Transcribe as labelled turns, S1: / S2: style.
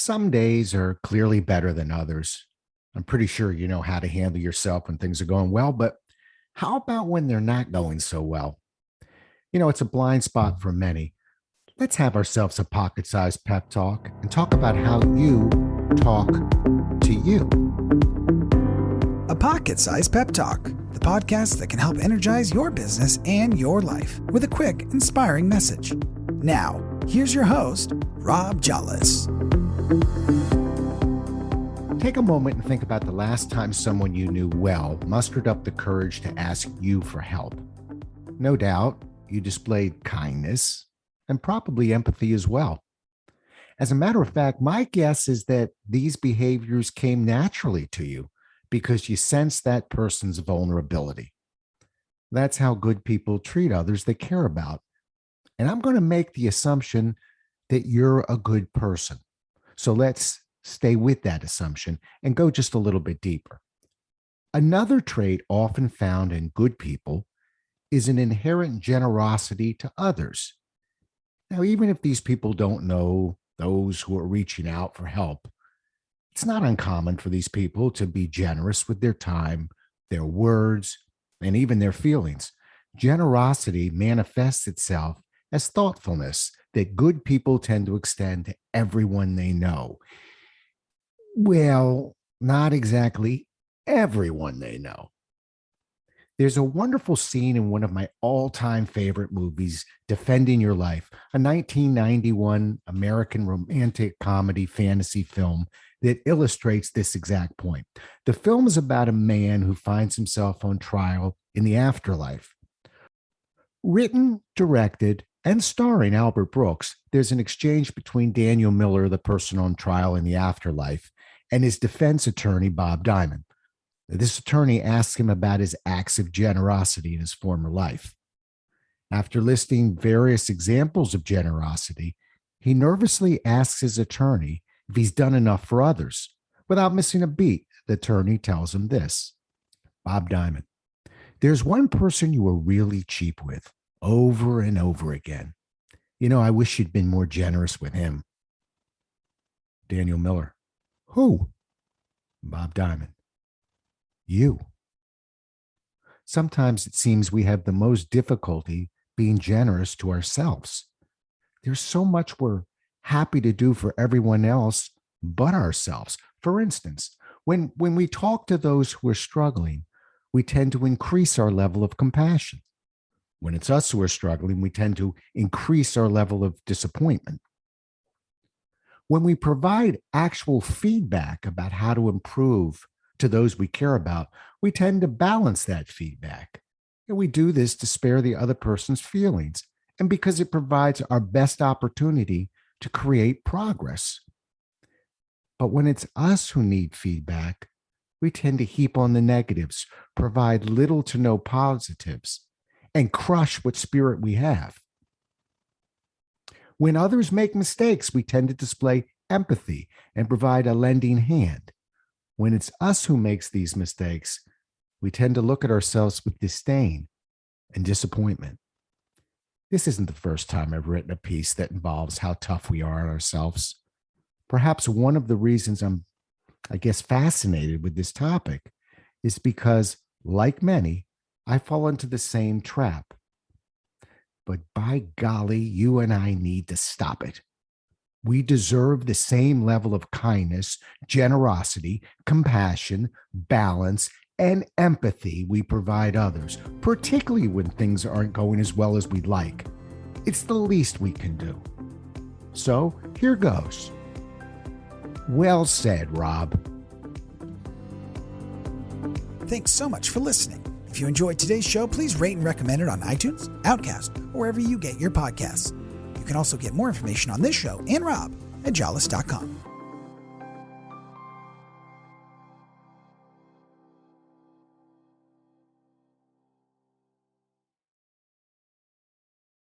S1: Some days are clearly better than others. I'm pretty sure you know how to handle yourself when things are going well, but how about when they're not going so well? It's a blind spot for many. Let's have ourselves a pocket sized pep talk and talk about how you talk to you.
S2: A Pocket Sized Pep Talk, the podcast that can help energize your business and your life with a quick, inspiring message. Now, here's your host, Rob Jollis.
S1: Take a moment and think about the last time someone you knew well mustered up the courage to ask you for help. No doubt, you displayed kindness and probably empathy as well. As a matter of fact, my guess is that these behaviors came naturally to you because you sense that person's vulnerability. That's how good people treat others they care about. And I'm going to make the assumption that you're a good person. So let's stay with that assumption and go just a little bit deeper. Another trait often found in good people is an inherent generosity to others. Now, even if these people don't know those who are reaching out for help, it's not uncommon for these people to be generous with their time, their words, and even their feelings. Generosity manifests itself as thoughtfulness that good people tend to extend to everyone they know. Well, not exactly everyone they know. There's a wonderful scene in one of my all-time favorite movies, Defending Your Life, a 1991 American romantic comedy fantasy film that illustrates this exact point. The film is about a man who finds himself on trial in the afterlife. Written, directed, and starring Albert Brooks, there's an exchange between Daniel Miller, the person on trial in the afterlife, and his defense attorney, Bob Diamond. This attorney asks him about his acts of generosity in his former life. After listing various examples of generosity, he nervously asks his attorney if he's done enough for others. Without missing a beat, the attorney tells him this: Bob Diamond, there's one person you were really cheap with, over and over again. I wish you'd been more generous with him. Daniel Miller, who? Bob Diamond, you. Sometimes it seems we have the most difficulty being generous to ourselves. There's so much we're happy to do for everyone else but ourselves. For instance, when we talk to those who are struggling, we tend to increase our level of compassion. When it's us who are struggling, we tend to increase our level of disappointment. When we provide actual feedback about how to improve to those we care about, we tend to balance that feedback. And we do this to spare the other person's feelings and because it provides our best opportunity to create progress. But when it's us who need feedback, we tend to heap on the negatives, provide little to no positives, and crush what spirit we have. When others make mistakes, we tend to display empathy and provide a lending hand. When it's us who makes these mistakes, we tend to look at ourselves with disdain and disappointment. This isn't the first time I've written a piece that involves how tough we are on ourselves. Perhaps one of the reasons I'm, fascinated with this topic is because, like many, I fall into the same trap. But by golly, you and I need to stop it. We deserve the same level of kindness, generosity, compassion, balance, and empathy we provide others, particularly when things aren't going as well as we'd like. It's the least we can do. So here goes. Well said, Rob.
S2: Thanks so much for listening. If you enjoyed today's show, please rate and recommend it on iTunes, Outcast, or wherever you get your podcasts. You can also get more information on this show and Rob at jollis.com.